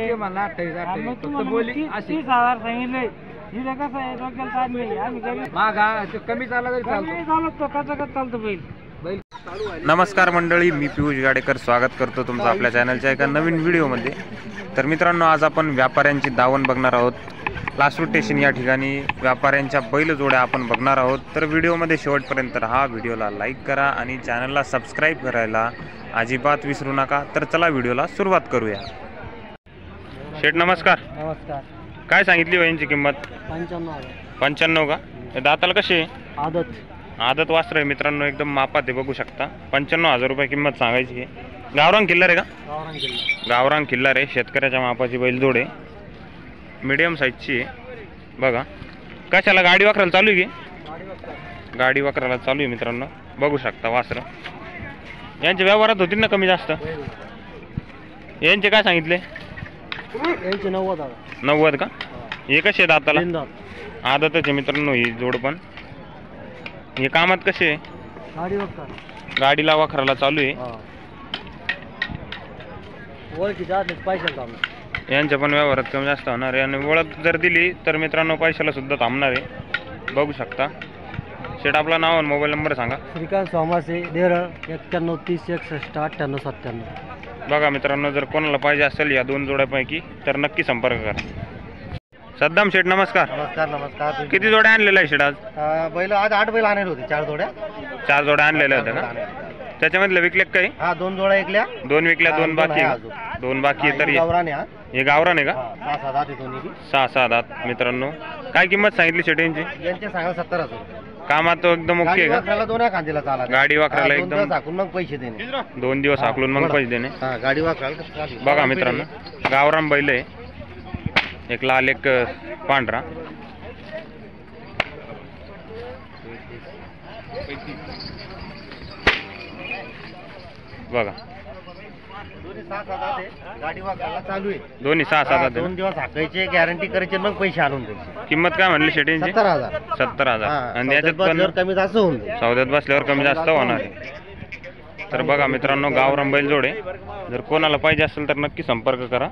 ते मला 28 फक्त बोली 30,000 सांगितले. हिला कसं आहे डोक्याला ताण नाही. आम्ही घरी मागा कमी चालला तरी कमी झालं तो कचा चालतो बैल. नमस्कार मंडळी, मी पियुष गाडेकर स्वागत करतो तुमचं आपल्या चॅनलच्या एका नवीन व्हिडिओमध्ये. तर मित्रांनो, आज आपण व्यापाऱ्यांची दावण बघणार आहोत. लासूर स्टेशन या ठिकाणी व्यापाऱ्यांच्या बैल जोड्या आपण बघणार आहोत. तर व्हिडिओमध्ये शेवटपर्यंत हा व्हिडिओला लाईक करा आणि चॅनलला सबस्क्राईब करायला अजिबात विसरू नका. तर चला व्हिडिओला सुरुवात करूया. शेठ नमस्कार. नमस्कार. काय सांगितली हो यांची किंमत? 95 का? दाताला कशी? आदत वासर आहे मित्रांनो, एकदम मापात आहे, बघू शकता. 95,000 रुपये किंमत सांगायची आहे. गावरान किल्लार आहे का? गावरान किल्लार आहे, शेतकऱ्याच्या मापाची बैलजोड आहे, मीडियम साईजची आहे. बघा कशाला गाडी वाकरायला चालू आहे की? गाडी वाकरायला चालू आहे मित्रांनो, बघू शकता वासर. यांच्या व्यवहारात होतील ना कमी जास्त? यांचे काय सांगितले? 90 का? हे कसे दाताला? आदतच आहे मित्रांनो ही जोड. पण हे कामात कसे? गाडीला वाखराला चालू आहे. यांच्या पण व्यवहारात कमी जास्त होणार आहे आणि ओळख जर दिली तर मित्रांनो पैशाला सुद्धा थांबणार आहे, बघू शकता. शेट आपला नाव आणि मोबाईल नंबर सांगा. श्रीकांत सोमासे, 91 30 61 98 97. बघा मित्रांनो, जर कोणाला पाहिजे असेल या दोन जोड्यापैकी तर नक्की संपर्क करा. सद्दाम शेठ नमस्कार. नमस्कार. किती जोड्या आणलेल्या आहे शेठ आज? बैल आज 8 बैल आणले होते. 4 जोड्या आणलेल्या होत्या का? त्याच्यामधले विकले काही? हा 2 जोड्या ऐकल्या. 2 विकल्या, 2 बाकी आहे. 2 बाकी आहे. तर हे गावरान आहे का? 6-6 दात मित्रांनो. काय किंमत सांगितली शेठ यांची? यांचे सांगा 70,000. कामात एकदम ओके का? गाडी वाकरायला एकदम मग पैसे देणे. 2 दिवस हाकलून मग पैसे देणे. गाडी वाकरायला. बघा मित्रांनो, गावरान बैल आहे, एक लाल एक पांढरा. बघा गाडी वाकरायला चालू आहे. दोन्ही 6-7 2 दिवस हाकायचे, गॅरंटी करायचे, मग पैसे आणून द्यायचे. किंमत काय म्हणली शेटींची? 70,000. आणि याच्यात पण कमी जास्त होऊन सौद्यात बसल्यावर कमी जास्त होणार आहे. तर बघा मित्रांनो, गावरान बैल जोडे, जर कोणाला पाहिजे असेल तर नक्की संपर्क करा.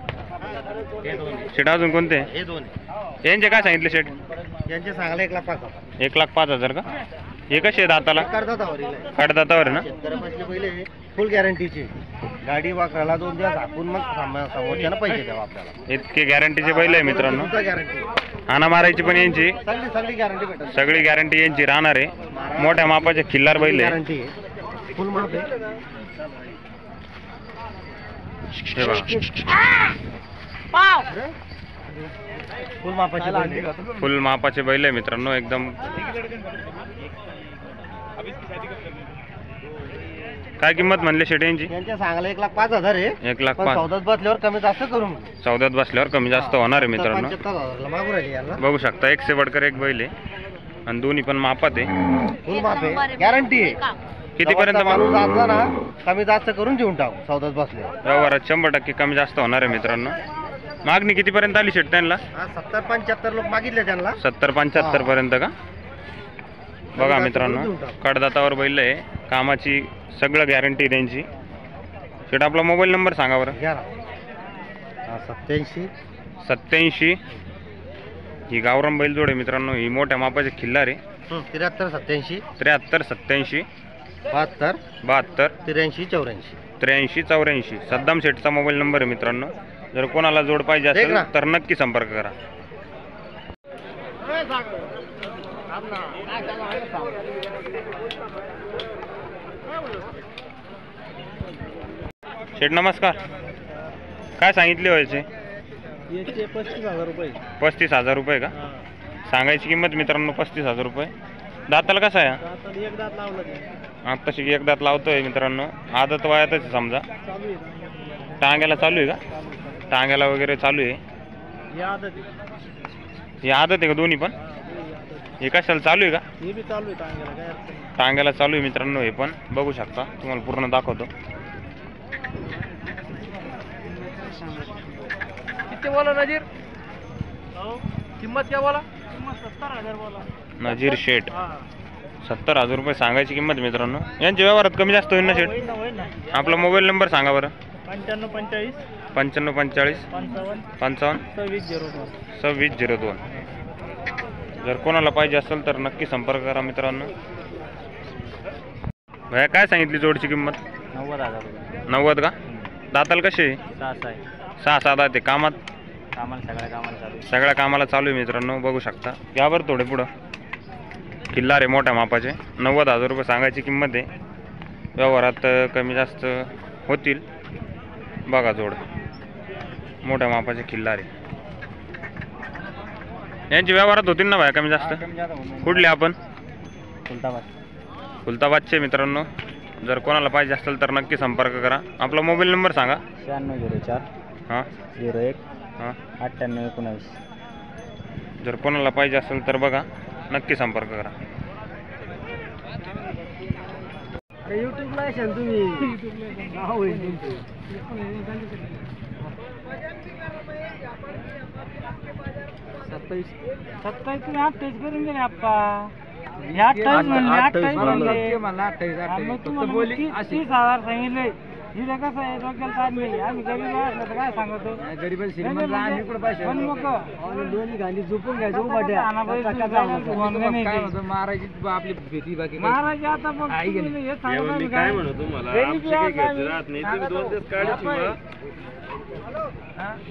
शेट अजून कोणते? हे 2 यांचे काय सांगितले शेट? यांचे सांगायला 1,05,000. 1,05,000 का? हे कसे दाताला? कडदातावर ना? पहिले फुल गॅरंटीची. गाडी वाकरायला 2 दिवस हाकून मग समोरच्यानं पैसे द्यावा आपल्याला. इतके गॅरंटीचे बैल आहे मित्रांनो. गॅरंटी हाना मारायची पण यांची सगळी गॅरंटी भेटत. सगळी गॅरंटी यांची राहणार आहे. मोठ्या मापाचे खिल्लार बैल आहे. गॅरंटी फुल माप आहे. हे बघा, फुल मापाचे बैल आहे मित्रांनो एकदम. काय किंमत म्हणले शेट यांची? यांच्या सांगायला 1,05,000 आहे. 1,05,000. सौद्यात बसल्यावर कमी जास्त करून. सौद्यात बसल्यावर कमी जास्त होणार आहे मित्रांनो. 75,000 मागू राहिली यांना. बघू शकता, एक से बडकर एक बैल आहे आणि दोन्ही पण मापात आहे. फुल माप आहे, गॅरंटी आहे. कितीपर्यंत माणूस असला ना कमी जास्त करून देऊन टाकू सौद्यात बसल्यावर. व्यवहारात 100% कमी जास्त होणार आहे मित्रांनो. मागणी कितीपर्यंत आली शेट त्यांना? 70-75 लोक मागितले त्यांना. 70-75 पर्यंत का? बघा मित्रांनो, कडदातावर बैल आहे, कामाची सगळं गॅरंटी त्यांची. शेट आपला मोबाईल नंबर सांगा बरं. 87 ही गावरान बैल जोड आहे मित्रांनो, ही मोठ्या मापाची खिल्लार आहे. 73 87 72 83 84. सद्दाम शेठचा मोबाईल नंबर आहे मित्रांनो. जर कोणाला जोड पाहिजे असेल तर नक्की संपर्क करा. शेठ नमस्कार. काय सांगितले व्हायचे? 35,000 रुपये. 35,000 रुपये का? सांगायची किंमत मित्रांनो 35,000 रुपये. दाताला कसा आहे? एक दात लावला. आत्ताशी एक दात लावतोय मित्रांनो. आदत वयातच समजा. टांग्याला चालू आहे का? टांग्याला वगैरे चालू आहे. ही आदत आहे का दोन्ही पण? हे कशाला चालू आहे का? हे बी चालू आहे टांग्याला. टांग्याला चालू आहे मित्रांनो. हे पण बघू शकता, तुम्हाला पूर्ण दाखवतो. किती बोला नजीर? किंमत क्या बोला? 70,000 बोला. नजीर शेठ 70,000 रुपये सांगायची किंमत मित्रांनो. यांच्या व्यवहारात कमी जास्त होईल ना शेठ? आपला मोबाईल नंबर सांगा बरं. 95 45 55 45 55 55 26 02 26 02. जर कोणाला पाहिजे असेल तर नक्की संपर्क करा मित्रांनो. भैया काय सांगितली जोडची किंमत? 90,000 रुपये. 90 का? दाताल कसे? 6 आहे. 6 दात आहे. कामात सगळ्या कामाला चालू सगळ्या कामाला चालू आहे मित्रांनो, बघू शकता. यावर थोडे पुढं किल्लार आहे मोठ्या मापाचे. 90,000 रुपये सांगायची किंमत आहे. व्यवहारात कमी जास्त होतील. बघा जोड मोठ्या मापाचे किल्लार आहे. यांची व्यवहारात होतील ना भाई कमी जास्त? कुठले आपण? खुलताबादचे मित्रांनो. जर कोणाला पाहिजे असेल तर नक्की संपर्क करा. आपला मोबाईल नंबर सांगा. 9604 हां 01 हां 98 19. जर कोणाला पाहिजे असेल तर बघा नक्की संपर्क करा. युट्यूबला असाल तुम्ही. सत्तावीस तुम्ही 28 करून गेले आप्पा. 28 म्हणले 28 म्हणले 30,000 सांगितले. हिला कसं आहे डोक्याला ताण नाही. आम्ही गरीब असलं तर काय सांगतो. गरीब पण मग दोन्ही गांधी झोपून घ्यायचो मारायची आपली भीती बाकी मारायची. आता मग हे सांगतो काय म्हणतो तुम्हाला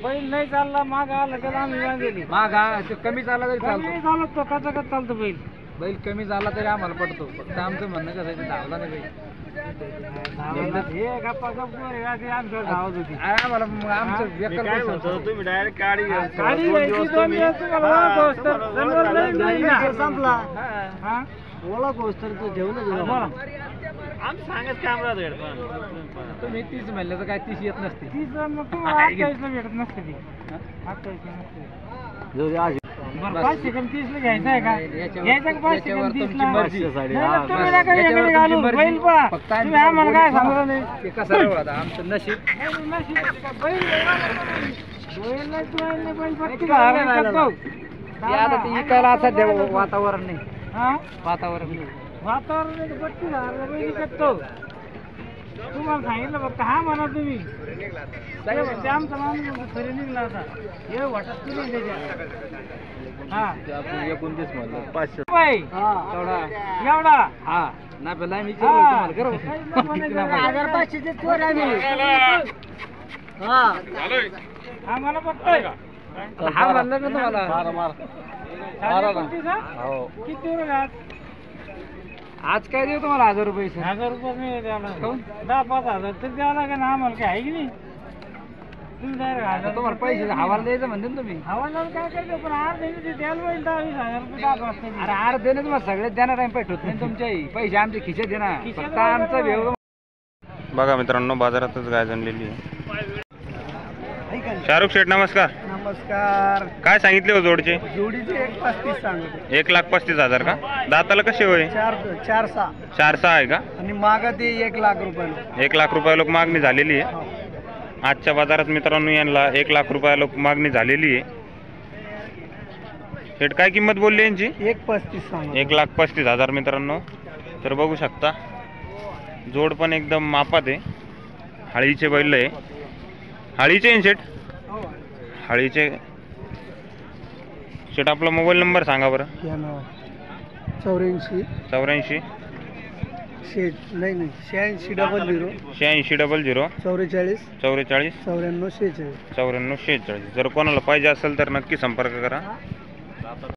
बैल नाही चालला माग आला तर आम्ही बांधली. मागा कमी चालला तरी चालतो. चालत तो कचा चालतो बैल. बैल कमी झाला तरी आम्हाला पडतो. फक्त आमचं म्हणणं कसं आहे धावला नाही बैल. हे गप्पा गप्प आमचं धावत होती. आम्हाला आमचं तुम्ही डायरेक्ट गाडी संपला. ओळख तर तू घेऊन आम्ही सांगत काम राहत. तुम्ही 30 म्हणलं तर काय 30 येत नसते. 30 मग तुम्हाला 28ला भेटत नसते ती. 28ला नसते. 5 सेकंद 30ला घ्यायचं आहे का? घ्यायचं का 5 सेकंद 30ला? तुम्ही नका वेगळे घालू. बैल पहा. तुम्ही आम्हाला काय सांगू नाही. ते कसं आमचं नशीब. बैल आता ते इकायला आता वातावरण नाही. वातावरण नाही 32,000 बैल विकतो. तुम्हाला सांगितलं फक्त हा म्हणा तुम्ही. आमचा माणूस खरी निघला होता. हे वाटत तुम्ही त्याच्या 29 म्हणलं 500 एवढा हा ना पहिला मी 1,500चे चोर आम्ही. हा मला पटतंय. हा म्हणलं का तुम्हाला? किती आज काय देऊ तुम्हाला? 1,000 रुपये. 1,000 रुपये नाही द्यायला. 10-5,000 तर द्यावं लागेल ना आम्हाला. काय आहे की नाही? तुम्ही डायरेक्ट तुम्हाला पैसे हवाला द्यायचं म्हणते ना तुम्ही. हवाला काय करायचं पण अर्धे द्यायला पाहिजे. 20,000 रुपये 10 वाजता. अरे अर्धे नाही तुम्हाला सगळ्यात देणार आहे. पैसे होत नाही तुमच्याही. पैसे आमचे खिशात देणार. फक्त आमचा व्यवहार. बघा मित्रांनो बाजारातच गाय जनलेली आहे. शाहरुख शेठ नमस्कार. नमस्कार. काय सांगितले हो जोडचे? जोडीचे 1,35 सांगतो. 1,35,000 का? दाताला कसे होय? 4-6 4-6 आहे का? आणि मागा ते 1,00,000 रुपये. 1,00,000 रुपये लोक मागणी झालेली आहे. आजच्या बाजारात मित्रांनो यांना 1,00,000 रुपये लोक मागणी झालेली आहे. शेठ काय किंमत बोलली यांची? 1,35 सांग. 1,35,000 मित्रांनो. तर बघू शकता जोड पण एकदम मापात आहे. हाळीचे बैल आहे. हाळीचे आहे शेठ? हाळीचे. शेठ आपला मोबाईल नंबर सांगा बरं. 84 84 86 00 86 00 44 44 94 46. 94 46. जर कोणाला पाहिजे असेल तर नक्की संपर्क करा.